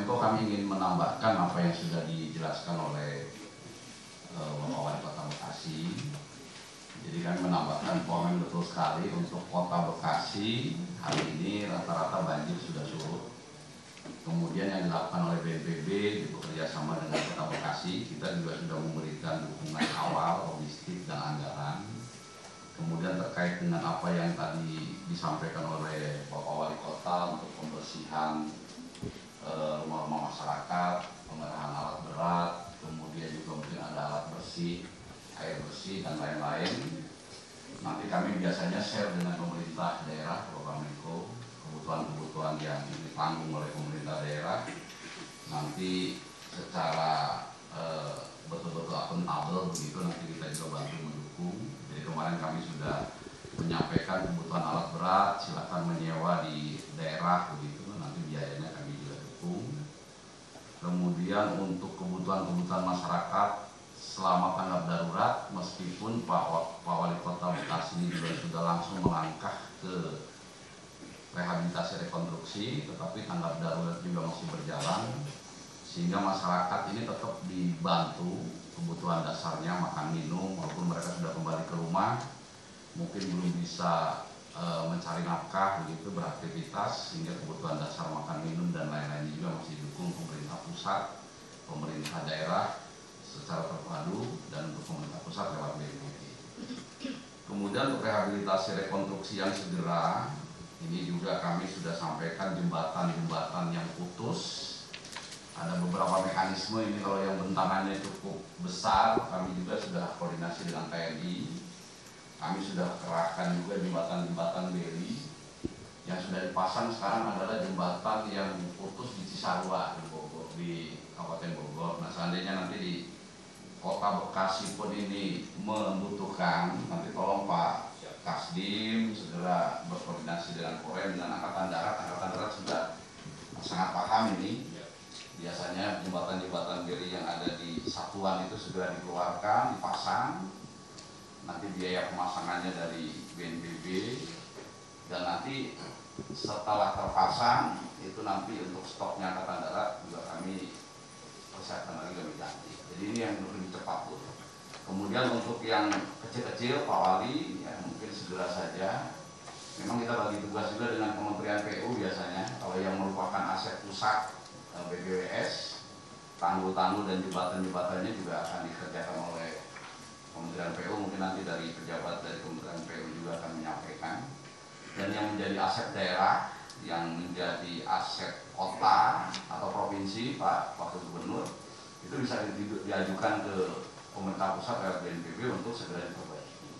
Menko kami ingin menambahkan apa yang sudah dijelaskan oleh Bapak Wali Kota Bekasi. Jadi kami menambahkan poin betul sekali untuk Kota Bekasi hari ini rata-rata banjir sudah surut. Kemudian yang dilakukan oleh BNPB bekerja sama dengan Kota Bekasi, kita juga sudah memberikan dukungan awal, logistik dan anggaran. Kemudian terkait dengan apa yang tadi disampaikan oleh Bapak Wali Kota untuk pembersihan rumah-rumah masyarakat, pengerahan alat berat, kemudian juga mungkin ada alat bersih, air bersih dan lain-lain. Nanti kami biasanya share dengan pemerintah daerah, Bapak Menko, kebutuhan-kebutuhan yang ditanggung oleh pemerintah daerah. Nanti secara betul-betul akuntabel begitu, nanti kita juga bantu mendukung. Jadi kemarin kami sudah menyampaikan kebutuhan alat berat, silakan menyewa di daerah begitu, nanti biayanya kami juga dukung. Kemudian untuk kebutuhan-kebutuhan masyarakat selama tanggap darurat, meskipun Pak Wali Kota Bekasi ini juga sudah langsung melangkah ke rehabilitasi rekonstruksi, tetapi tanggap darurat juga masih berjalan, sehingga masyarakat ini tetap dibantu kebutuhan dasarnya, makan minum, walaupun mereka sudah kembali ke rumah, mungkin belum bisa mencari nafkah begitu, beraktivitas, sehingga kebutuhan dasar makan minum dan lain-lain juga masih didukung pemerintah pusat, pemerintah daerah secara terpadu, dan untuk pemerintah pusat lewat BNPB. Kemudian untuk rehabilitasi rekonstruksi yang segera, ini juga kami sudah sampaikan jembatan-jembatan yang putus. Ada beberapa mekanisme ini, kalau yang bentangannya cukup besar, kami juga sudah koordinasi dengan TNI. Kami sudah kerahkan juga jembatan-jembatan beli. Yang sudah dipasang sekarang adalah jembatan yang putus di Cisarua di Bogor, di Kabupaten Bogor. Nah, seandainya nanti di Kota Bekasi pun ini membutuhkan, nanti tolong Pak Kasdim segera berkoordinasi dengan Korem, dengan Angkatan Darat. Angkatan Darat sudah sangat paham ini. Biasanya jembatan-jembatan beli yang ada di satuan itu segera dikeluarkan, dipasang. Nanti biaya pemasangannya dari BNPB, dan nanti setelah terpasang itu nanti untuk stoknya Angkatan Darat juga kami persiapkan lagi, kami ganti. Jadi ini yang lebih cepat tuh. Kemudian untuk yang kecil-kecil Pak Wali ya mungkin segera saja. Memang kita bagi tugas juga dengan Kementerian PU biasanya. Kalau yang merupakan aset pusat BPWS, tanggul-tanggul dan jembatan-jembatannya juga akan dikerjakan oleh Kementerian PU. Mungkin nanti dari pejabat dari Kementerian PU juga akan menyampaikan. Dan yang menjadi aset daerah, yang menjadi aset kota atau provinsi, Pak Wakil Gubernur, itu bisa diajukan ke pemerintah pusat lewat BNPB untuk segera diperbaiki.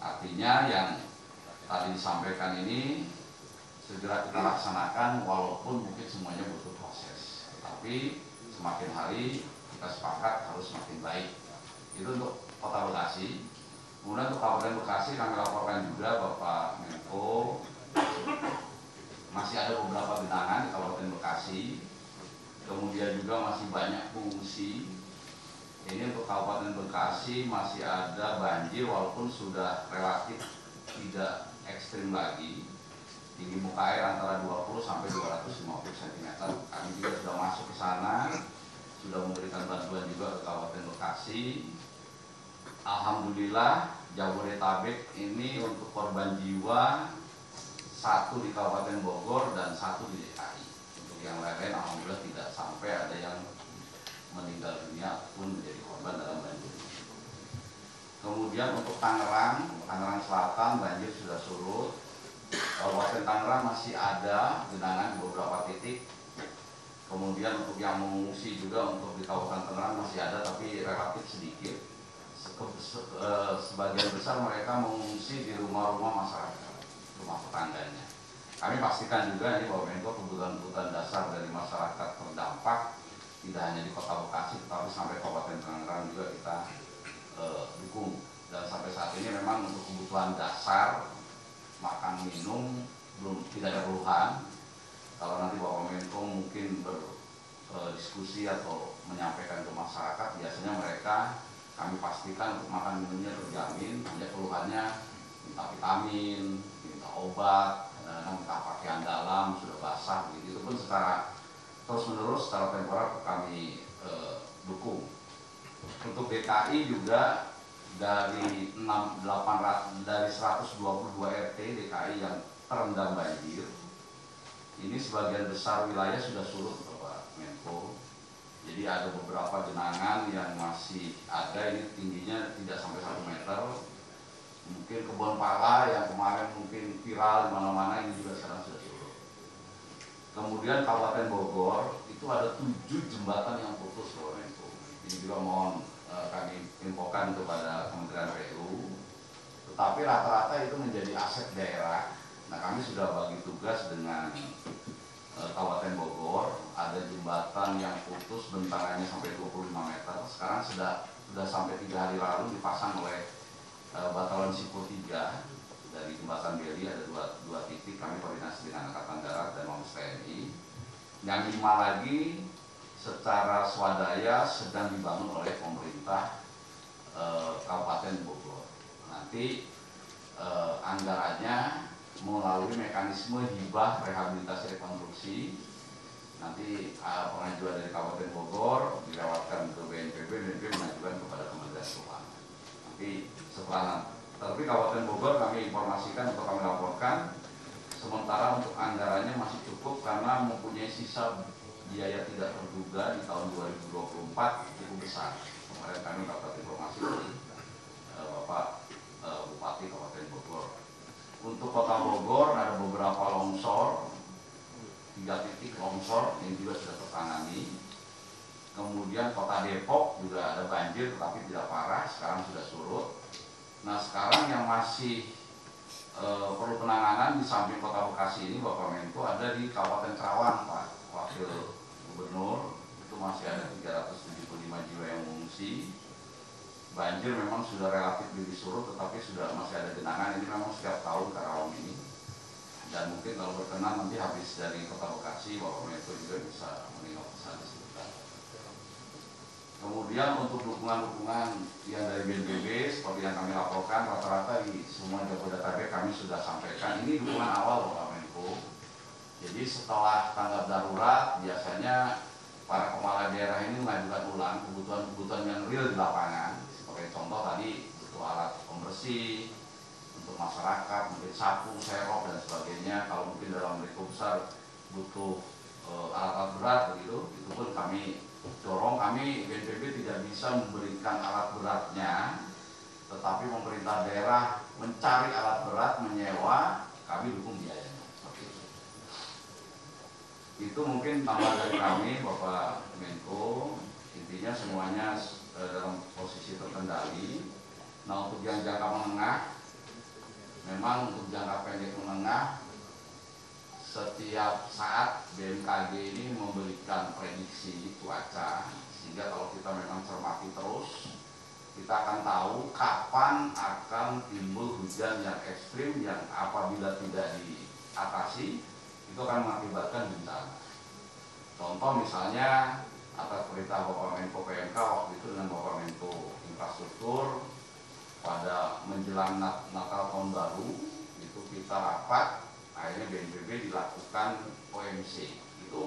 Artinya yang tadi disampaikan ini segera kita laksanakan, walaupun mungkin semuanya butuh proses. Tapi semakin hari kita sepakat harus semakin baik. Itu untuk Kota Bekasi. Kemudian untuk Kabupaten Bekasi kami laporkan juga Bapak Menko, masih ada beberapa genangan di Kabupaten Bekasi. Kemudian juga masih banyak pengungsi. Ini untuk Kabupaten Bekasi masih ada banjir, walaupun sudah relatif tidak ekstrim lagi. Tinggi muka air antara 20 sampai 250 cm. Kami juga sudah masuk ke sana, sudah memberikan bantuan juga ke Kabupaten Bekasi. Alhamdulillah Jabodetabek ini untuk korban jiwa 1 di Kabupaten Bogor dan 1 di DKI. Untuk yang lain alhamdulillah tidak sampai ada yang meninggal dunia pun menjadi korban dalam banjir. Kemudian untuk Tangerang Selatan banjir sudah surut. Kabupaten Tangerang masih ada genangan di beberapa titik. Kemudian untuk yang mengungsi juga untuk di Kabupaten Tangerang masih ada, tapi relatif sedikit. Sebagian besar mereka mengungsi di rumah-rumah masyarakat, rumah tetangganya. Kami pastikan juga ini bahwa Menko kebutuhan-kebutuhan dasar dari masyarakat terdampak tidak hanya di Kota Bekasi, tetapi sampai Kabupaten Tangerang juga kita dukung. Dan sampai saat ini memang untuk kebutuhan dasar makan minum belum tidak ada keluhan. Kalau nanti Bapak Menko mungkin berdiskusi atau menyampaikan ke masyarakat, biasanya mereka kami pastikan untuk makan minumnya terjamin. Hanya keluhannya minta vitamin, minta obat, kadang-kadang minta pakaian dalam sudah basah, begitu. Itu pun secara terus-menerus secara temporer kami dukung. Untuk DKI juga dari 122 RT DKI yang terendam banjir, ini sebagian besar wilayah sudah surut, Bapak Menko. Jadi ada beberapa genangan yang masih ada, ini tingginya tidak sampai 1 meter. Mungkin kebun pala yang kemarin mungkin viral di mana-mana ini juga sekarang sudah surut. Kemudian Kabupaten Bogor itu ada 7 jembatan yang putus, Bapak Menko. Ini juga mohon kami infokan kepada Kementerian PU. Tetapi rata-rata itu menjadi aset daerah. Nah, kami sudah bagi tugas dengan Kabupaten Bogor, ada jembatan yang putus bentangannya sampai 25 meter. Sekarang sudah sampai 3 hari lalu dipasang oleh Batalon Sipur 3 dari jembatan Beli, ada dua titik. Kami koordinasi dengan Angkatan Darat dan Mabes TNI. Yang 5 lagi secara swadaya sedang dibangun oleh pemerintah Kabupaten Bogor. Nanti anggarannya melalui mekanisme hibah rehabilitasi rekonstruksi, nanti pengajuan dari Kabupaten Bogor dilewatkan ke BNPB, BNPB mengajukan kepada Kementerian Keuangan. Nanti setelah tapi Kabupaten Bogor kami informasikan atau kami laporkan, sementara untuk anggarannya masih cukup karena mempunyai sisa biaya tidak terduga di tahun 2024 cukup besar. Kemarin kami dapat informasi dari Bapak Bupati Kabupaten Bogor. Untuk Kota Bogor ada beberapa longsor, 3 titik longsor yang juga sudah tertangani. Kemudian Kota Depok juga ada banjir tetapi tidak parah, sekarang sudah surut. Nah, sekarang yang masih perlu penanganan di samping Kota Bekasi ini, Bapak Menko, ada di Kabupaten Karawang, Pak Wakil Gubernur. Itu masih ada 375 jiwa yang mengungsi. Banjir memang sudah relatif lebih surut, tetapi masih ada genangan. Ini memang setiap tahun Karawang ini. Dan mungkin kalau berkenan nanti habis dari Kota Bekasi, Bapak Menko juga bisa menengok ke sana sebentar. Kemudian untuk dukungan-dukungan yang dari BNPB, seperti yang kami laporkan, rata-rata di semua Jabodetabek kami sudah sampaikan. Ini dukungan awal, Bapak Menko. Jadi setelah tanggap darurat, biasanya para kepala daerah ini mengajukan ulang kebutuhan-kebutuhan yang real di lapangan. Sebagai contoh tadi butuh alat pembersih untuk masyarakat, mungkin sapu, serok dan sebagainya. Kalau mungkin dalam risiko besar butuh alat-alat berat begitu, itu pun kami dorong. Kami BNPB tidak bisa memberikan alat beratnya, tetapi pemerintah daerah mencari alat berat, menyewa, kami dukung biayanya. Seperti itu. Itu mungkin tambah dari kami, Bapak Menko. Intinya semuanya dalam posisi terkendali. Nah, untuk yang jangka menengah, memang untuk jangka pendek menengah, setiap saat BMKG ini memberikan prediksi cuaca, sehingga kalau kita memang cermati terus, kita akan tahu kapan akan timbul hujan yang ekstrim yang apabila tidak diatasi itu akan mengakibatkan bencana. Contoh misalnya atas perintah Bapak Menko PMK waktu itu dengan Bapak Menko Infrastruktur, pada menjelang Natal tahun baru itu kita rapat, akhirnya BNPB dilakukan OMC itu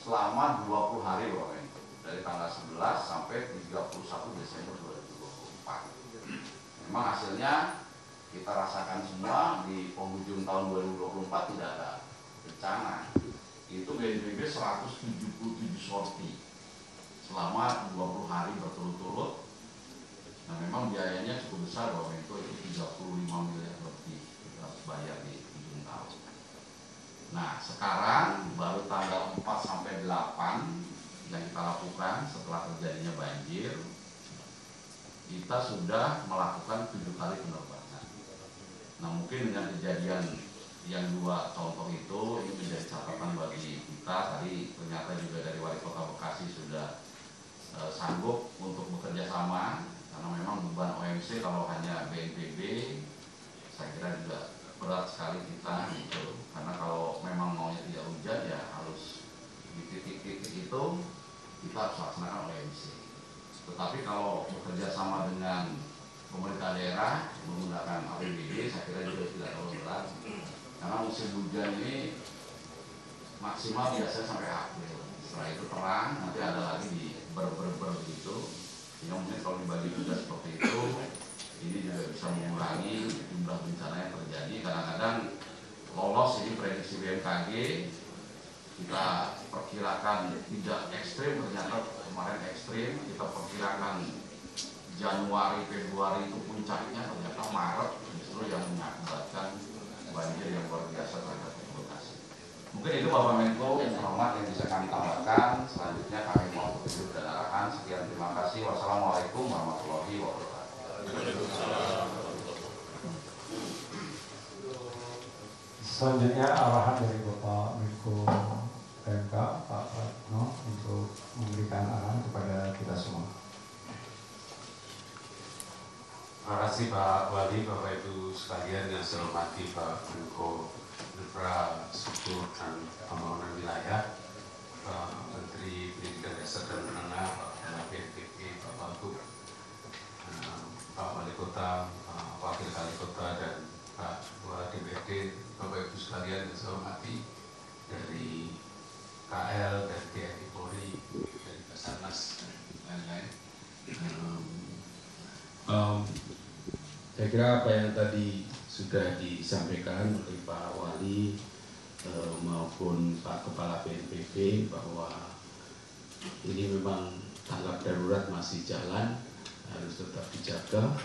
selama 20 hari, Bapak Menko, dari tanggal 11 sampai 31 Desember 2024. Memang hasilnya kita rasakan semua, di penghujung tahun 2024 tidak ada bencana. Itu BNPB 177 sorti selama 20 hari berturut-turut. Nah, memang biayanya cukup besar, Bapak Menko, itu 35 miliar lebih kita harus bayar di ujung tahun. Nah, sekarang baru tanggal 4 sampai 8 yang kita lakukan setelah terjadinya banjir, kita sudah melakukan 7 kali penerbangan. Nah, mungkin dengan kejadian yang 2 contoh itu, ini menjadi catatan bagi kita. Tadi ternyata juga dari Wali Kota Bekasi sudah sanggup untuk bekerja sama, karena memang beban OMC kalau hanya BNPB, saya kira juga berat sekali kita gitu. Karena kalau memang maunya tidak hujan, ya harus di titik-titik itu kita harus laksanakan OMC. Tetapi kalau bekerja sama dengan pemerintah daerah menggunakan APBD, saya kira juga tidak terlalu berat. Karena musim hujan ini maksimal biasanya sampai April. Setelah itu terang, nanti ada lagi di begitu. Sehingga mungkin kalau dibagi tugas seperti itu, ini juga bisa mengurangi jumlah bencana yang terjadi. Kadang-kadang lolos ini prediksi BMKG, kita perkirakan tidak ekstrim, ternyata kemarin ekstrim. Kita perkirakan Januari, Februari itu puncaknya, ternyata Maret justru yang mengakibatkan banjir yang luar biasa terhadap Bekasi. Mungkin itu Bapak Menko yang hormat yang bisa kami tambahkan. Selanjutnya kami mau tutup dan arahan. Sekian, terima kasih. Wassalamualaikum warahmatullahi wabarakatuh. Selanjutnya arahan dari Bapak Menko PMK Pak Ratno untuk memberikan arahan kepada kita semua. Terima kasih Pak Wali, Bapak Ibu sekalian yang saya hormati Pak Menko Infrastruktur dan Pembangunan Wilayah, Pak Menteri Pendidikan Dasar dan Menengah, Pak Kepala BNPB, Pak Wagub, Pak Wali Kota, Pak Wakil Wali Kota, dan Pak Ketua DPRD, Bapak Ibu sekalian yang saya hormati dari KL, dari TNI Polri, dari Basarnas, dan lain-lain. Saya kira apa yang tadi sudah disampaikan oleh Pak Wali maupun Pak Kepala BNPB bahwa ini memang tanggap darurat masih jalan, harus tetap dijaga.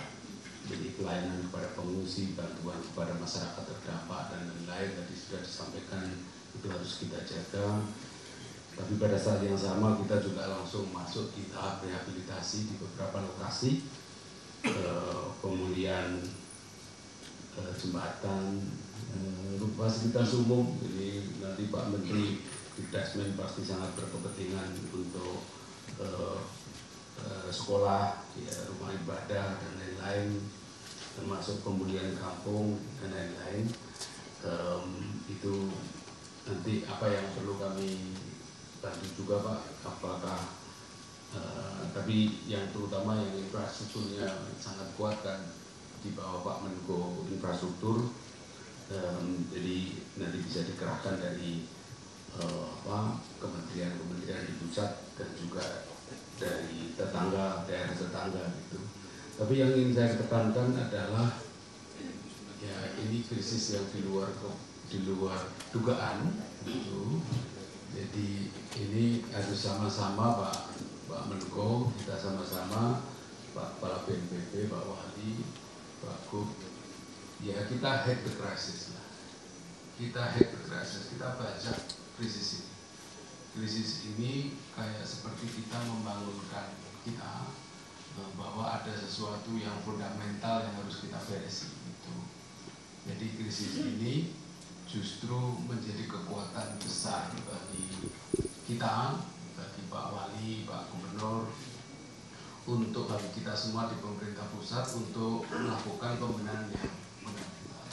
Jadi pelayanan kepada pengungsi, bantuan kepada masyarakat terdampak dan lain-lain tadi sudah disampaikan, itu harus kita jaga. Tapi pada saat yang sama kita juga langsung masuk di tahap rehabilitasi di beberapa lokasi. Pemulihan jembatan, fasilitas umum. Jadi nanti Pak Menteri Dikdasmen pasti sangat berkepentingan untuk sekolah, ya, rumah ibadah dan lain-lain, termasuk pemulihan kampung dan lain-lain. Itu nanti apa yang perlu kami bantu juga Pak, apakah tapi yang terutama yang infrastrukturnya sangat kuat kan di bawah Pak Menko Infrastruktur, jadi nanti bisa dikerahkan dari kementerian-kementerian di pusat dan juga dari tetangga, daerah tetangga gitu. Tapi yang ingin saya tekankan adalah ya ini krisis yang di luar dugaan gitu. Jadi ini harus sama-sama Pak Menko, kita sama-sama, Pak Kepala BNPB, Pak Wali, Pak Gub, ya kita hack the crisis lah. Kita hack the crisis, kita baca krisis ini. Krisis ini kayak seperti kita membangunkan kita bahwa ada sesuatu yang fundamental yang harus kita beresin itu. Jadi krisis ini justru menjadi kekuatan besar bagi kita, bagi Pak Wali, Pak Gubernur, untuk bagi kita semua di pemerintah pusat untuk melakukan pembenahan yang fundamental.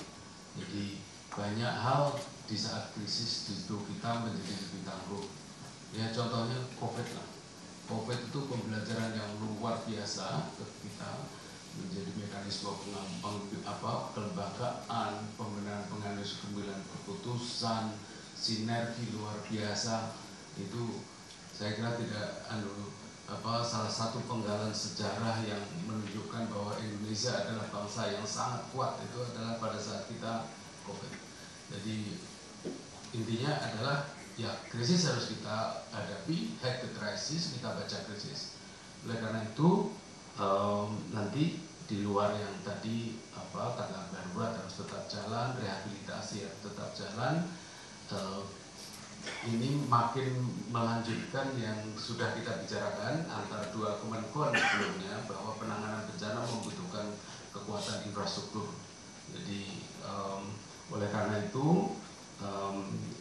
Jadi banyak hal di saat krisis justru kita menjadi lebih tangguh. Ya contohnya COVID lah. COVID itu pembelajaran yang luar biasa ke kita, menjadi mekanisme kelembagaan, pembenahan pengambilan keputusan, sinergi luar biasa. Itu saya kira tidak salah satu penggalan sejarah yang menunjukkan bahwa Indonesia adalah bangsa yang sangat kuat, itu adalah pada saat kita COVID. Jadi intinya adalah ya krisis harus kita hadapi, hack the crisis, kita baca krisis. Oleh karena itu nanti di luar yang tadi tanggap darurat harus tetap jalan, rehabilitasi harus tetap jalan. Ini makin melanjutkan yang sudah kita bicarakan antara dua Kemenko sebelumnya, bahwa penanganan bencana membutuhkan kekuatan infrastruktur. Jadi oleh karena itu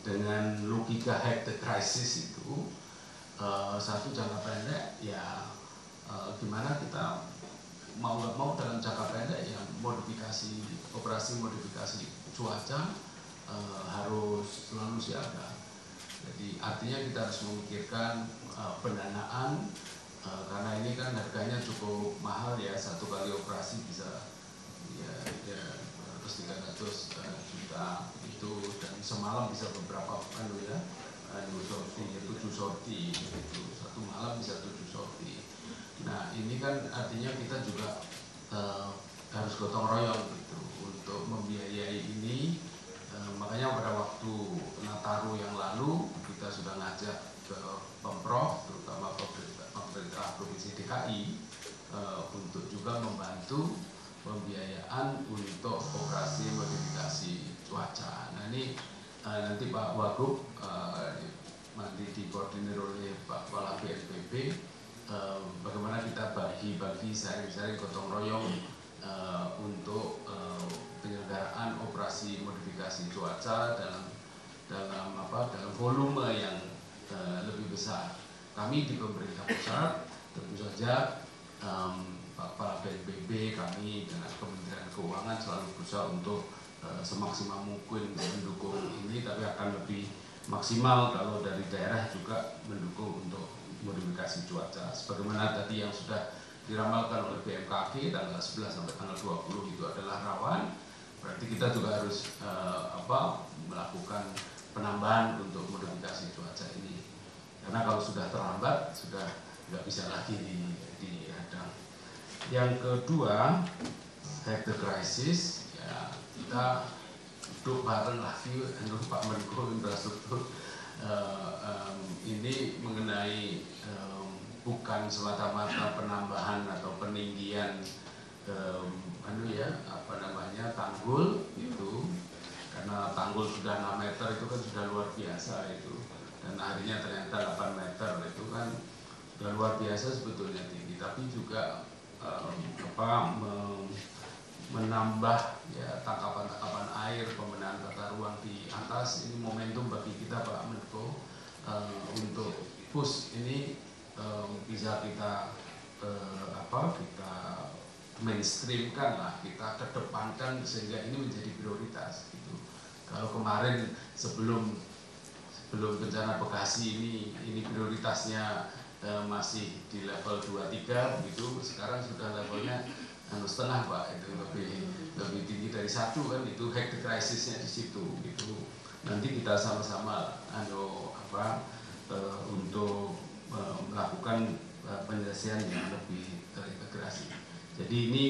dengan logika hack the crisis itu satu jangka pendek ya gimana kita mau nggak mau dalam jangka pendek ya operasi modifikasi cuaca harus selalu siaga. Jadi artinya kita harus memikirkan pendanaan karena ini kan harganya cukup mahal ya, satu kali operasi bisa ya 300 juta itu, dan semalam bisa beberapa sorti, 7 sorti gitu. Satu malam bisa 7 sorti. Nah ini kan artinya kita juga harus gotong royong gitu untuk membiayai ini. Makanya pada waktu Nataru yang lalu kita sudah ngajak ke Pemprov, terutama pemerintah Provinsi DKI untuk juga membantu pembiayaan untuk operasi modifikasi cuaca. Nah ini nanti Pak Wagub nanti dikoordinir oleh Pak Kepala BNPB bagaimana kita bagi-bagi sharing-sharing gotong royong untuk penyelenggaraan operasi modifikasi cuaca dalam volume yang lebih besar. Kami di pemerintah pusat tentu saja Pak Kepala BNPB, kami dengan Kementerian Keuangan selalu berusaha untuk semaksimal mungkin mendukung ini, tapi akan lebih maksimal kalau dari daerah juga mendukung untuk modifikasi cuaca. Sebagaimana tadi yang sudah diramalkan oleh BMKG tanggal 11 sampai tanggal 20 itu adalah rawan, berarti kita juga harus melakukan penambahan untuk modifikasi cuaca ini. Karena kalau sudah terlambat, sudah nggak bisa lagi dihadang. Yang kedua, hack the crisis, ya kita duduk bareng lagi dengan Pak Menko Infrastruktur ini mengenai bukan semata-mata penambahan atau peninggian tanggul itu, karena tanggul sudah 6 meter itu kan sudah luar biasa itu, dan akhirnya ternyata 8 meter itu kan sudah luar biasa sebetulnya tinggi, tapi juga menambah ya tangkapan air, pembenahan tata ruang di atas. Ini momentum bagi kita Pak Menko untuk push ini bisa kita kita mainstreamkan lah, kita kedepankan sehingga ini menjadi prioritas gitu. Kalau kemarin sebelum bencana Bekasi ini prioritasnya masih di level 2-3 begitu, sekarang sudah levelnya setengah Pak, itu lebih tinggi dari 1 kan, itu hack the crisisnya di situ gitu. Nanti kita sama-sama untuk melakukan penyelesaian yang lebih terintegrasi. Jadi ini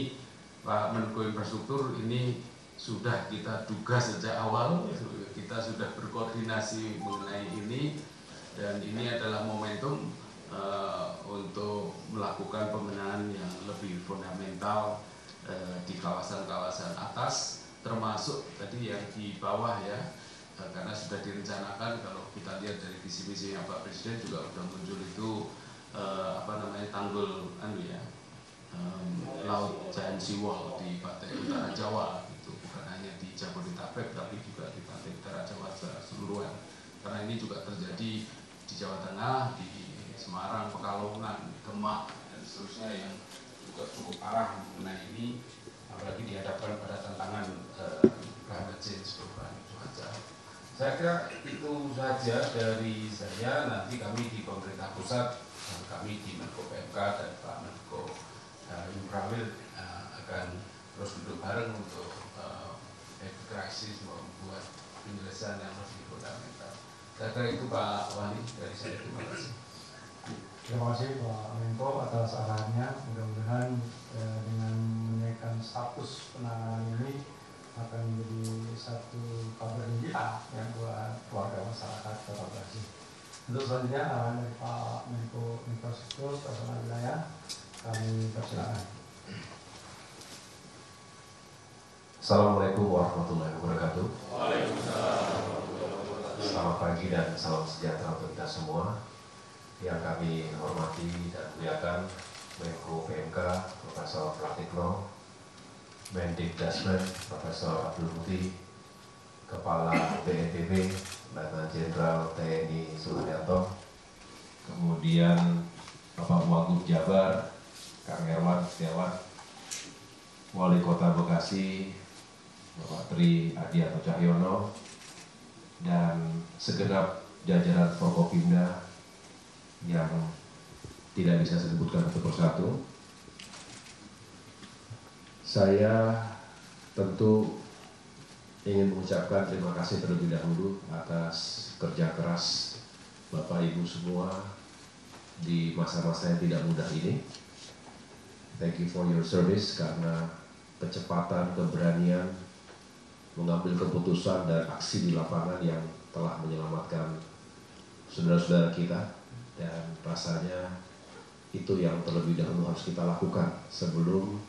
Pak Menko Infrastruktur ini sudah kita duga sejak awal, kita sudah berkoordinasi mengenai ini, dan ini adalah momentum untuk melakukan pembenahan yang lebih fundamental di kawasan-kawasan atas, termasuk tadi yang di bawah ya, karena sudah direncanakan. Kalau kita lihat dari visi-visi yang Pak Presiden juga sudah muncul itu tanggul laut giant seawall di pantai utara Jawa itu, bukan hanya di Jabodetabek tapi juga di pantai utara Jawa secara keseluruhan, karena ini juga terjadi di Jawa Tengah, di Semarang, Pekalongan, Demak, dan seterusnya yang juga cukup parah mengenai ini, apalagi dihadapkan pada tantangan climate change, perubahan cuaca. Saya kira itu saja dari saya. Nanti kami di pemerintah pusat, kami di Menko PMK dan Pak Menko Infrawil akan terus duduk bareng untuk krisis membuat penyelesaian yang lebih fundamental. Saya kira itu Pak Wali dari saya. Terima kasih. Terima kasih Pak Menko atas arahannya. Mudah-mudahan dengan menaikkan status penanganan ini akan menjadi satu kabar gembira yang buat keluarga masyarakat Kota Bekasi. Untuk selanjutnya arahan dari Pak Menko Infrastruktur Personal Wilayah, kami persilakan. Assalamualaikum warahmatullahi wabarakatuh. Waalaikumsalam. Selamat pagi dan salam sejahtera untuk kita semua. Yang kami hormati dan muliakan Menko PMK Profesor Pratikno, Mendikdasmen Profesor Abdul Muti, Kepala BNPB Letnan Jenderal TNI Suharyanto, kemudian Bapak Wagub Jabar Kang Herman Setiawan, Wali Kota Bekasi Bapak Tri Adianto Cahyono, dan segenap jajaran Forkopimda yang tidak bisa saya sebutkan satu persatu. Saya tentu ingin mengucapkan terima kasih terlebih dahulu atas kerja keras Bapak Ibu semua di masa-masa yang tidak mudah ini. Thank you for your service karena kecepatan, keberanian, mengambil keputusan dan aksi di lapangan yang telah menyelamatkan saudara-saudara kita. Dan rasanya itu yang terlebih dahulu harus kita lakukan sebelum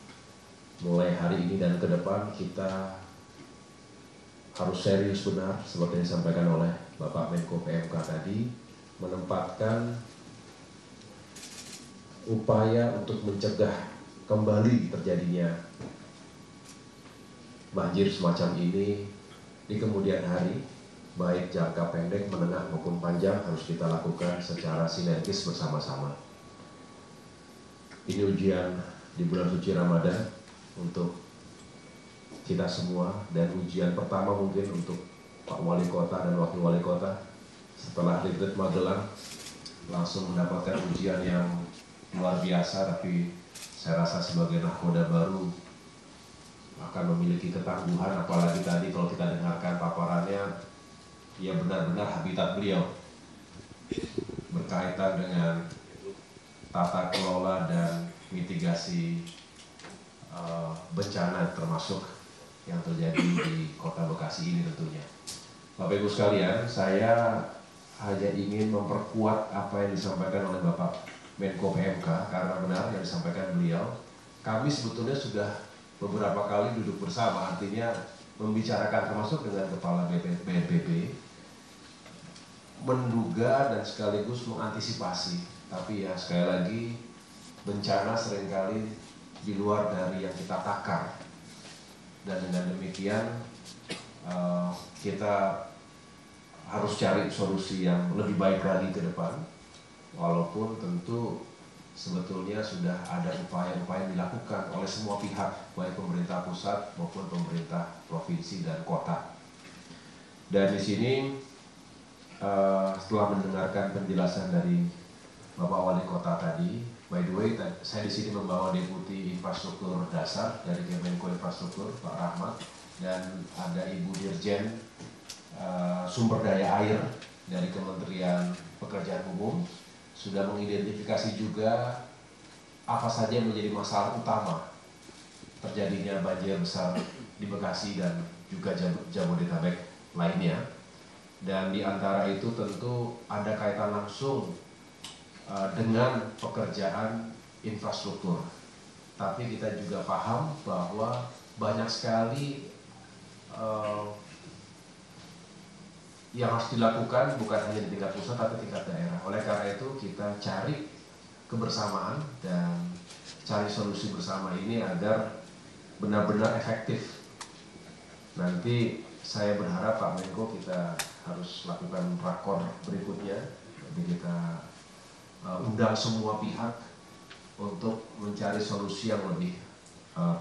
mulai hari ini dan ke depan. Kita harus serius benar seperti yang disampaikan oleh Bapak Menko PMK tadi, menempatkan upaya untuk mencegah kembali terjadinya banjir semacam ini di kemudian hari, baik jangka pendek, menengah maupun panjang, harus kita lakukan secara sinergis bersama-sama. Ini ujian di bulan suci Ramadan untuk kita semua, dan ujian pertama mungkin untuk Pak Wali Kota dan Wakil Wali Kota setelah retreat Magelang langsung mendapatkan ujian yang luar biasa. Tapi saya rasa sebagai nahkoda baru akan memiliki ketangguhan, apalagi tadi kalau kita dengarkan paparannya, ya benar-benar habitat beliau berkaitan dengan tata kelola dan mitigasi bencana termasuk yang terjadi di Kota Bekasi ini tentunya. Bapak Ibu sekalian, saya hanya ingin memperkuat apa yang disampaikan oleh Bapak Menko PMK, karena benar yang disampaikan beliau. Kami sebetulnya sudah beberapa kali duduk bersama, artinya membicarakan termasuk dengan Kepala BNPB, menduga dan sekaligus mengantisipasi. Tapi ya sekali lagi, bencana seringkali di luar dari yang kita takar. Dan dengan demikian kita harus cari solusi yang lebih baik lagi ke depan. Walaupun tentu sebetulnya sudah ada upaya-upaya yang dilakukan oleh semua pihak, baik pemerintah pusat maupun pemerintah provinsi dan kota. Dan di sini setelah mendengarkan penjelasan dari Bapak Wali Kota tadi, by the way, saya di sini membawa Deputi Infrastruktur Dasar dari Kemenko Infrastruktur, Pak Rahmat, dan ada Ibu Dirjen Sumber Daya Air dari Kementerian Pekerjaan Umum, sudah mengidentifikasi juga apa saja yang menjadi masalah utama terjadinya banjir besar di Bekasi dan juga Jabodetabek lainnya. Dan di antara itu tentu ada kaitan langsung dengan pekerjaan infrastruktur. Tapi kita juga paham bahwa banyak sekali yang harus dilakukan bukan hanya di tingkat pusat tapi tingkat daerah. Oleh karena itu kita cari kebersamaan dan cari solusi bersama ini agar benar-benar efektif. Nanti saya berharap Pak Menko kita harus lakukan rakor berikutnya. Jadi kita undang semua pihak untuk mencari solusi yang lebih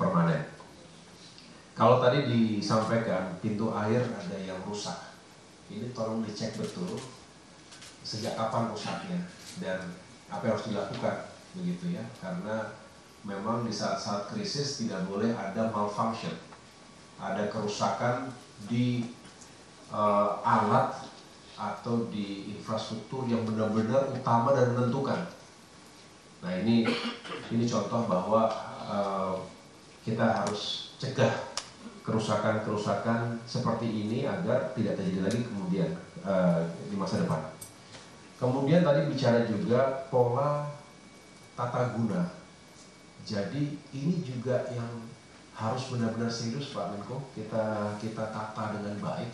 permanen. Kalau tadi disampaikan pintu air ada yang rusak, ini tolong dicek betul sejak kapan rusaknya dan apa yang harus dilakukan, begitu ya, karena memang di saat-saat krisis tidak boleh ada malfunction, ada kerusakan di alat atau di infrastruktur yang benar-benar utama dan menentukan. Nah ini contoh bahwa kita harus cegah kerusakan-kerusakan seperti ini agar tidak terjadi lagi kemudian di masa depan. Kemudian tadi bicara juga pola tata guna. Jadi ini juga yang harus benar-benar serius Pak Menko, kita tata dengan baik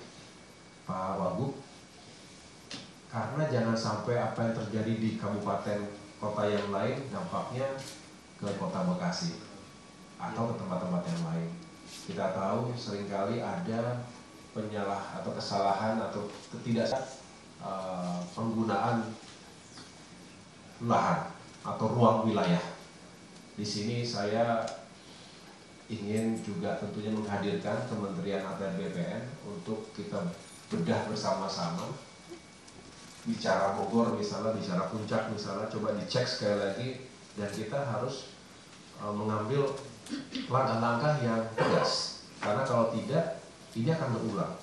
Pak Wagub, karena jangan sampai apa yang terjadi di kabupaten kota yang lain dampaknya ke Kota Bekasi atau ke tempat-tempat yang lain. Kita tahu seringkali ada penyalah atau kesalahan atau penggunaan lahan atau ruang wilayah. Di sini saya ingin juga tentunya menghadirkan Kementerian ATR BPN untuk kita bedah bersama-sama. Bicara Bogor misalnya, bicara Puncak misalnya, coba dicek sekali lagi dan kita harus mengambil langkah-langkah yang tegas, karena kalau tidak ini akan berulang.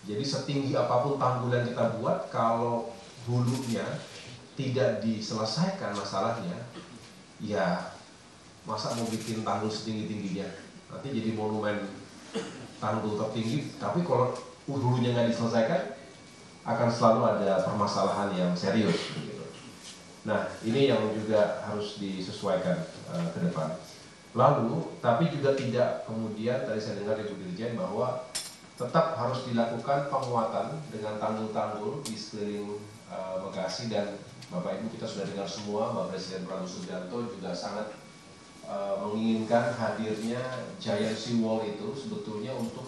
Jadi setinggi apapun tanggul yang kita buat, kalau hulunya tidak diselesaikan masalahnya, ya masa mau bikin tanggul setinggi-tingginya, nanti jadi monumen tanggul tertinggi, tapi kalau hulunya nggak diselesaikan, akan selalu ada permasalahan yang serius. Gitu. Nah, ini yang juga harus disesuaikan ke depan. Lalu, tapi juga tidak kemudian, tadi saya dengar Ibu Dirjen bahwa tetap harus dilakukan penguatan dengan tanggul-tanggul di sekeliling Bekasi, dan Bapak Ibu kita sudah dengar semua, Bapak Presiden Prabowo Subianto juga sangat menginginkan hadirnya giant seawall itu sebetulnya untuk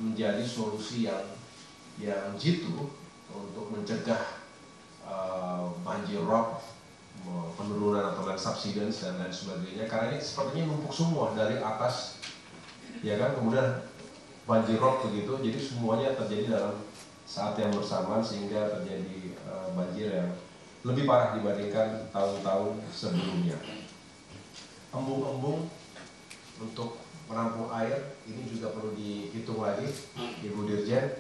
menjadi solusi yang jitu untuk mencegah banjir rob, penurunan atau land subsidence dan lain sebagainya, karena ini sepertinya numpuk semua dari atas, ya kan, kemudian banjir rob begitu, jadi semuanya terjadi dalam saat yang bersamaan sehingga terjadi banjir yang lebih parah dibandingkan tahun-tahun sebelumnya. Embung-embung untuk menampung air ini juga perlu dihitung lagi, Ibu Dirjen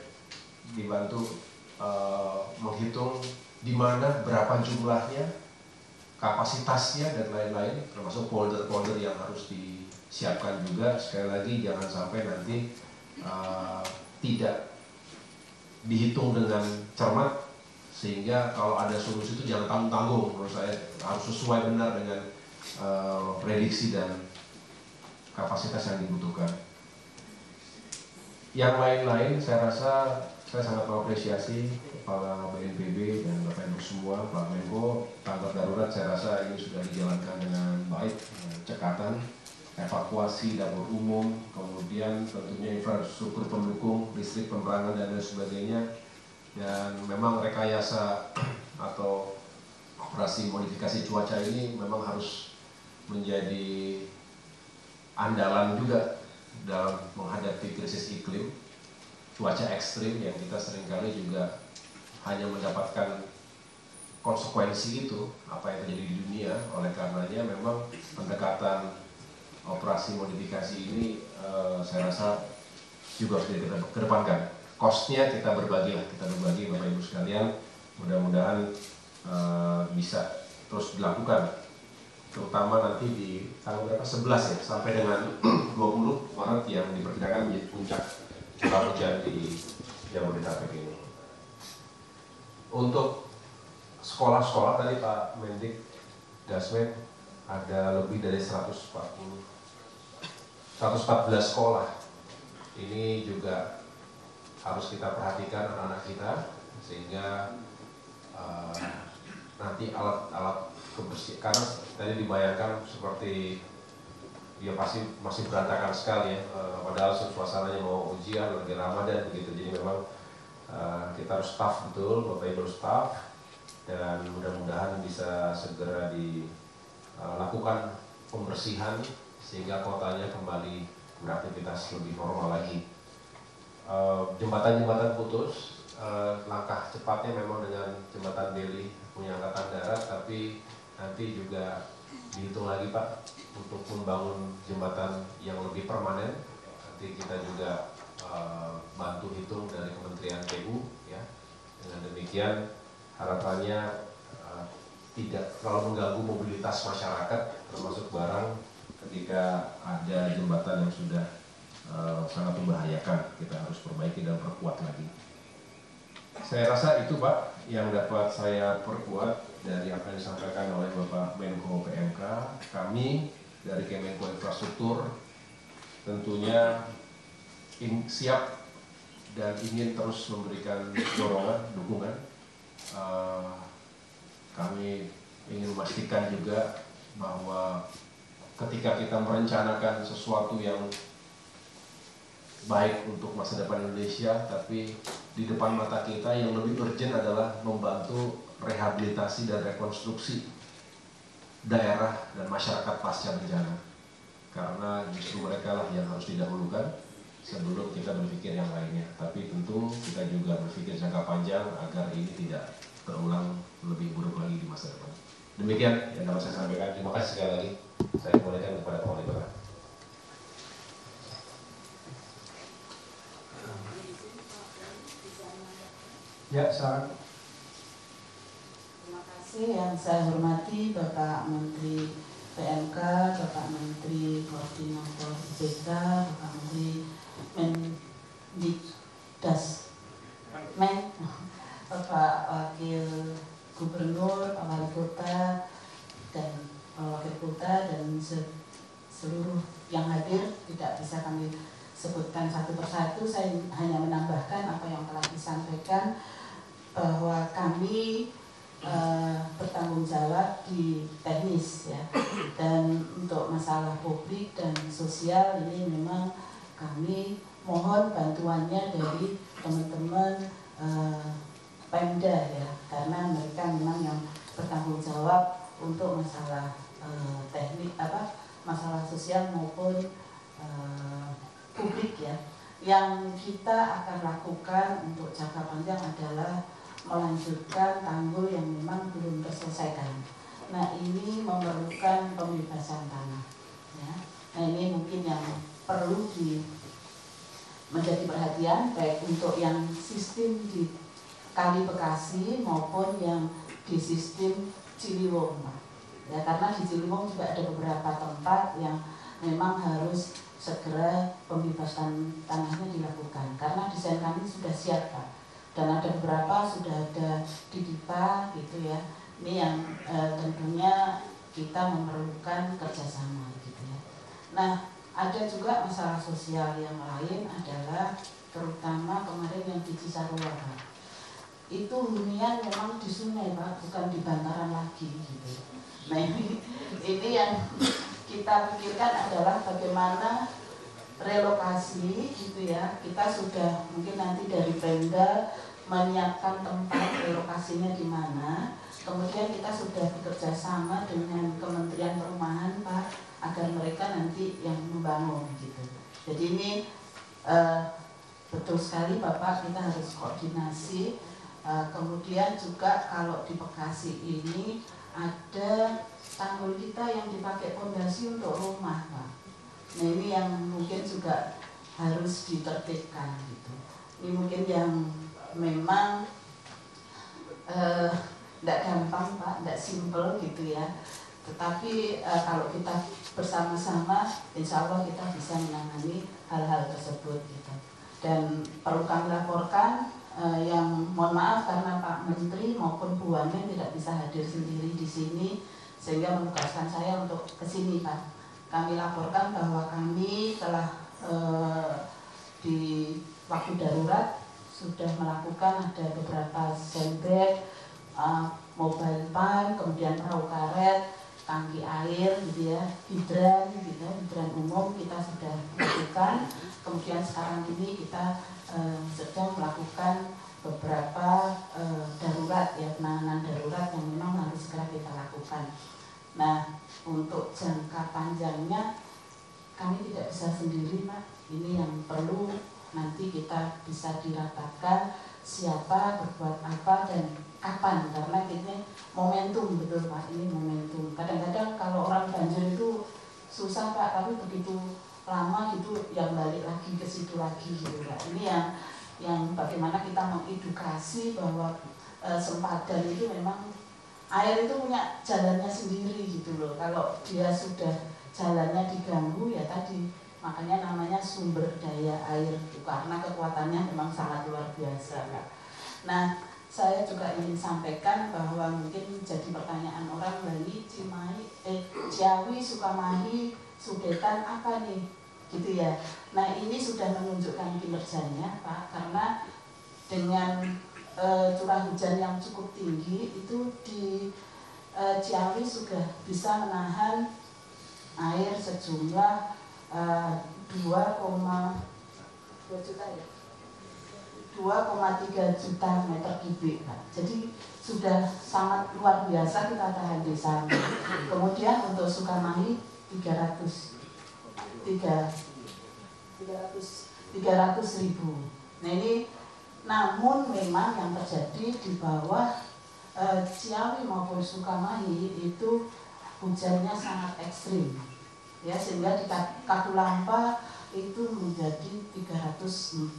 dibantu menghitung di mana berapa jumlahnya, kapasitasnya dan lain-lain, termasuk polder-polder yang harus disiapkan juga. Sekali lagi jangan sampai nanti tidak dihitung dengan cermat, sehingga kalau ada solusi itu jangan tanggung-tanggung. Menurut saya harus sesuai benar dengan prediksi dan kapasitas yang dibutuhkan. Yang lain-lain saya rasa saya sangat mengapresiasi Kepala BNPB dan Bapak Ibu semua, Pak Menko. Tanggap darurat saya rasa ini sudah dijalankan dengan baik, cekatan, evakuasi dapur umum, kemudian tentunya infrastruktur pendukung, listrik, penerangan dan lain sebagainya. Dan memang rekayasa atau operasi modifikasi cuaca ini memang harus menjadi andalan juga dalam menghadapi krisis iklim, cuaca ekstrim yang kita seringkali juga hanya mendapatkan konsekuensi itu apa yang terjadi di dunia. Oleh karenanya memang pendekatan operasi modifikasi ini saya rasa juga harus dikedepankan. Cost-nya kita berbagi Bapak Ibu sekalian, mudah-mudahan bisa terus dilakukan, terutama nanti di tanggal berapa, 11 ya, sampai dengan 20 Maret yang diperkirakan menjadi puncak curah hujan di Jabodetabek ini. Untuk sekolah-sekolah tadi Pak Mendik Dasmen ada lebih dari 114 sekolah. Ini juga harus kita perhatikan anak-anak kita, sehingga nanti alat-alat kebersihan, karena tadi dibayangkan seperti dia pasti masih berantakan sekali ya, padahal suasananya mau ujian lagi Ramadan begitu. Jadi memang kita harus staff betul, Bapak Ibu staff, dan mudah-mudahan bisa segera dilakukan pembersihan sehingga kotanya kembali beraktivitas lebih normal lagi. Jembatan-jembatan putus, langkah cepatnya memang dengan jembatan Deli punya angkatan darat, tapi nanti juga dihitung lagi Pak untuk membangun jembatan yang lebih permanen. Nanti kita juga bantu hitung dari Kementerian PU ya. Dengan demikian harapannya tidak terlalu mengganggu mobilitas masyarakat termasuk barang ketika ada jembatan yang sudah sangat membahayakan. Kita harus perbaiki dan perkuat lagi. Saya rasa itu Pak yang dapat saya perkuat dari apa yang disampaikan oleh Bapak Menko PMK. Kami dari Kemenko Infrastruktur tentunya siap dan ingin terus memberikan dorongan, dukungan. Kami ingin memastikan juga bahwa ketika kita merencanakan sesuatu yang baik untuk masa depan Indonesia, tapi di depan mata kita yang lebih urgent adalah membantu rehabilitasi dan rekonstruksi daerah dan masyarakat pasca bencana, karena justru mereka lah yang harus didahulukan sebelum kita berpikir yang lainnya. Tapi tentu kita juga berpikir jangka panjang agar ini tidak terulang lebih buruk lagi di masa depan. Demikian yang dapat saya sampaikan. Terima kasih sekali lagi. Saya kembalikan kepada Pak Wali Kota. Ya, silakan. kasih yang saya hormati Bapak Menteri PMK, Bapak Menteri Koordinator BK, Bapak Menteri Mendikdas, Bapak Wakil Gubernur, Pak Wali Kota, dan Wakil Kota, dan seluruh yang hadir. Tidak bisa kami sebutkan satu persatu, saya hanya menambahkan apa yang telah disampaikan, bahwa kami bertanggung jawab di teknis ya, dan untuk masalah publik dan sosial ini memang kami mohon bantuannya dari teman-teman Pemda ya, karena mereka memang yang bertanggung jawab untuk masalah teknik masalah sosial maupun publik ya. Yang kita akan lakukan untuk jangka panjang adalah melanjutkan tanggul yang memang belum terselesaikan. Nah, ini memerlukan pembebasan tanah ya. Nah, ini mungkin yang perlu menjadi perhatian, baik untuk yang sistem di Kali Bekasi maupun yang di sistem Ciliwung ya, karena di Ciliwung juga ada beberapa tempat yang memang harus segera pembebasan tanahnya dilakukan, karena desain kami sudah siap Pak, dan ada beberapa sudah ada di DIPA gitu ya. Ini yang tentunya kita memerlukan kerjasama gitu ya. Nah, ada juga masalah sosial yang lain adalah terutama kemarin yang di Cisarua Pak. Itu hunian memang di sungai Pak, bukan di bantaran lagi gitu. Nah ini yang kita pikirkan adalah bagaimana relokasi gitu ya. Kita sudah mungkin nanti dari Pemda menyiapkan tempat relokasinya di mana. Kemudian kita sudah bekerja sama dengan Kementerian Perumahan Pak, agar mereka nanti yang membangun gitu. Jadi ini betul sekali Bapak, kita harus koordinasi. Kemudian juga kalau di Bekasi ini ada tanggul kita yang dipakai fondasi untuk rumah Pak. Nah ini yang mungkin juga harus ditertibkan gitu. Ini mungkin yang memang tidak gampang Pak, tidak simple gitu ya. Tetapi kalau kita bersama-sama, insya Allah kita bisa menangani hal-hal tersebut gitu. Dan perlu kami laporkan, yang mohon maaf karena Pak Menteri maupun Bu Wamen tidak bisa hadir sendiri di sini, sehingga menugaskan saya untuk ke sini Pak. Kami laporkan bahwa kami telah di waktu darurat sudah melakukan ada beberapa sandbag, mobile pump, kemudian perahu karet, tangki air gitu ya, hidran gitu, hidran umum kita sudah lakukan. Kemudian sekarang ini kita sedang melakukan beberapa darurat ya, penanganan darurat yang memang harus segera kita lakukan. Nah, untuk jangka panjangnya kami tidak bisa sendiri Pak. Ini yang perlu nanti kita bisa dirapatkan siapa berbuat apa dan kapan, karena ini momentum betul Pak, ini momentum. Kadang-kadang kalau orang banjir itu susah Pak, tapi begitu lama gitu yang balik lagi ke situ lagi gitu Pak. Ini yang bagaimana kita mengedukasi bahwa sempadan itu memang air itu punya jalannya sendiri gitu loh. Kalau dia sudah jalannya diganggu ya tadi, makanya namanya sumber daya air itu, karena kekuatannya memang sangat luar biasa Kak. Nah, saya juga ingin sampaikan bahwa mungkin jadi pertanyaan orang, Bali, Ciawi, Sukamahi, Sudetan apa nih gitu ya. Nah ini sudah menunjukkan kinerjanya Pak, karena dengan curah hujan yang cukup tinggi itu di Ciawi sudah bisa menahan air sejumlah 2,2 juta ya, 2,3 juta meter kubik Pak. Jadi sudah sangat luar biasa kita tahan di sana. Kemudian untuk Sukamahi 300.000. Nah ini namun memang yang terjadi di bawah Ciawi maupun Sukamahi itu hujannya sangat ekstrim ya, sehingga di Katulampa itu menjadi 346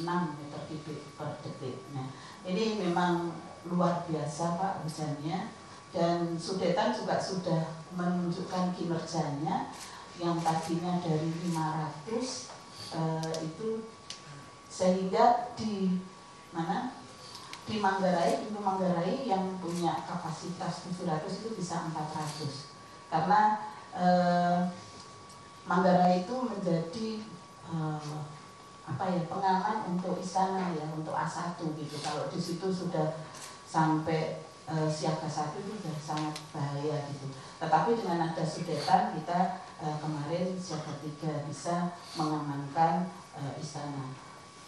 meter kubik per detik. Nah ini memang luar biasa Pak hujannya, dan Sudetan juga sudah menunjukkan kinerjanya yang tadinya dari 500 itu sehingga di mana di Manggarai, Ibu Manggarai yang punya kapasitas 700 itu bisa 400 karena Manggarai itu menjadi pengaman untuk istana ya, untuk A1 gitu. Kalau di situ sudah sampai siaga 1 itu sudah sangat bahaya gitu. Tetapi dengan ada Sudetan kita kemarin siaga 3 bisa mengamankan istana.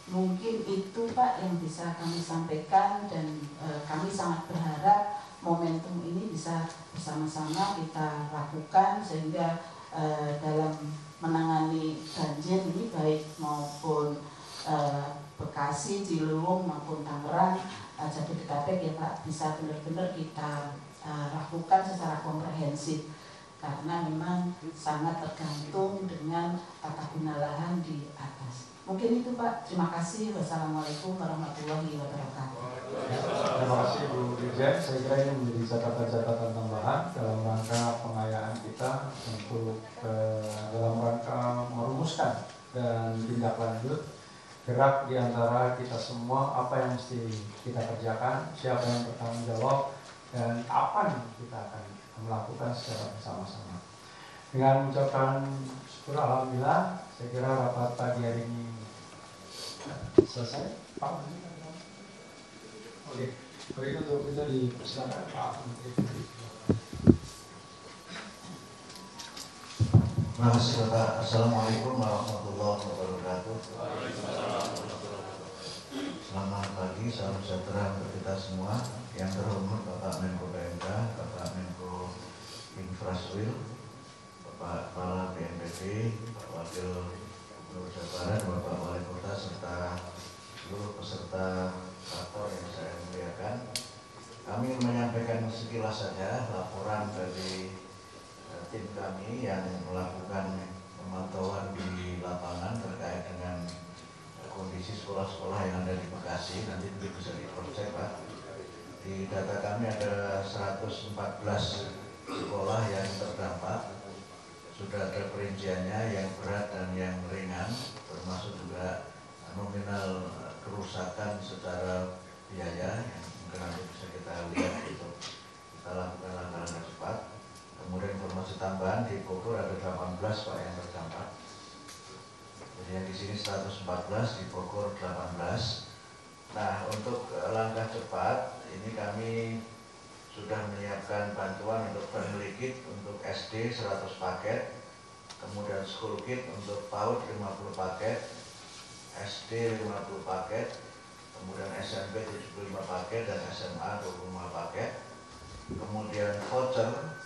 Mungkin itu Pak yang bisa kami sampaikan, dan kami sangat berharap momentum ini bisa bersama-sama kita lakukan sehingga dalam menangani banjir ini baik maupun Bekasi, Ciliwung maupun Tangerang, Jabodetabek ya Pak, bisa benar-benar kita lakukan secara komprehensif karena memang sangat tergantung dengan tata guna lahan di atas. Mungkin itu Pak, terima kasih. Wassalamualaikum warahmatullahi wabarakatuh. Terima kasih Bu Dirjen. Saya kira ini menjadi catatan-catatan tambahan dalam rangka pengayaan kita untuk dalam rangka merumuskan dan tindak lanjut gerak di antara kita semua, apa yang mesti kita kerjakan, siapa yang bertanggung jawab, dan apa kita akan melakukan secara bersama-sama. Dengan mengucapkan syukur alhamdulillah, saya kira rapat pagi hari ini selesai. Pak, oke, baik, untuk itu dipersilakan Pak Menteri. Terima kasih Bapak. Assalamualaikum warahmatullahi wabarakatuh. Selamat pagi, salam sejahtera untuk kita semua. Yang terhormat Bapak Menko PMK, Bapak Menko Infrastruktur, Bapak Kepala BNPB, Pak Wakil Gubernur Jawa Barat, Bapak Wali Kota, serta seluruh peserta rapor yang saya muliakan. Kami menyampaikan sekilas saja laporan dari tim kami yang melakukan pemantauan di lapangan terkait dengan kondisi sekolah-sekolah yang ada di Bekasi. Nanti bisa di-cross-check Pak. Di data kami ada 114 sekolah yang terdampak. Sudah ada perinciannya yang berat dan yang ringan, termasuk juga nominal kerusakan secara biaya yang mungkin nanti bisa kita lihat untuk kita lakukan langkah-langkah cepat. Kemudian informasi tambahan di Bogor ada 18 Pak yang terdampak. Jadi yang di sini 114, di Bogor 18. Nah, untuk langkah cepat ini kami sudah menyiapkan bantuan untuk family kit untuk SD 100 paket, kemudian school kit untuk PAUD 50 paket, SD 50 paket, kemudian SMP 75 paket dan SMA 25 paket. Kemudian voucher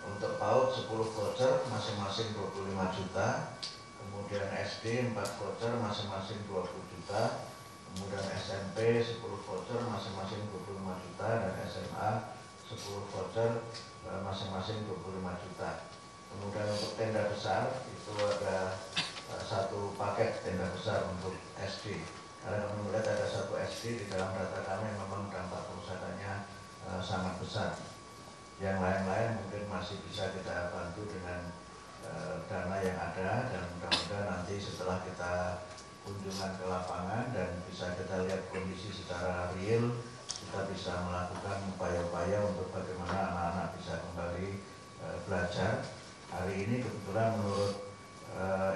untuk PAUD 10 voucher masing-masing 25 juta, kemudian SD 4 voucher masing-masing 20 juta, kemudian SMP 10 voucher masing-masing 25 juta, dan SMA 10 voucher masing-masing 25 juta. Kemudian untuk tenda besar itu ada satu paket tenda besar untuk SD. Karena kami melihat ada satu SD di dalam data kami memang dampak kerusakannya sangat besar. Yang lain-lain mungkin masih bisa kita bantu dengan dana yang ada, dan mudah-mudahan nanti setelah kita kunjungan ke lapangan dan bisa kita lihat kondisi secara real, kita bisa melakukan upaya-upaya untuk bagaimana anak-anak bisa kembali belajar. Hari ini kebetulan menurut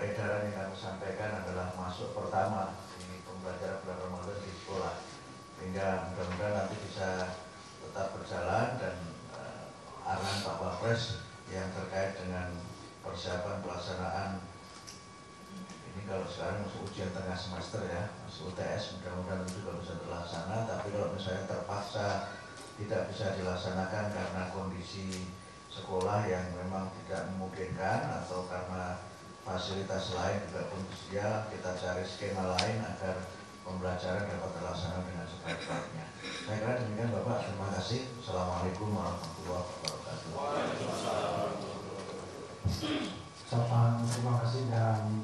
edaran yang kami sampaikan adalah masuk pertama di pembelajaran bulan Ramadan di sekolah, sehingga mudah-mudahan nanti bisa tetap berjalan. Dan arahan Pak Wapres yang terkait dengan persiapan pelaksanaan ini, kalau sekarang masuk ujian tengah semester ya, masuk UTS, mudah-mudahan juga bisa terlaksana. Tapi kalau misalnya terpaksa tidak bisa dilaksanakan karena kondisi sekolah yang memang tidak memungkinkan atau karena fasilitas lain juga belum tersedia, kita cari skema lain agar pembelajaran dapat terlaksana dengan sebaik-baiknya. Saya kira demikian Bapak, terima kasih. Assalamualaikum warahmatullahi wabarakatuh. Ucapan terima kasih dan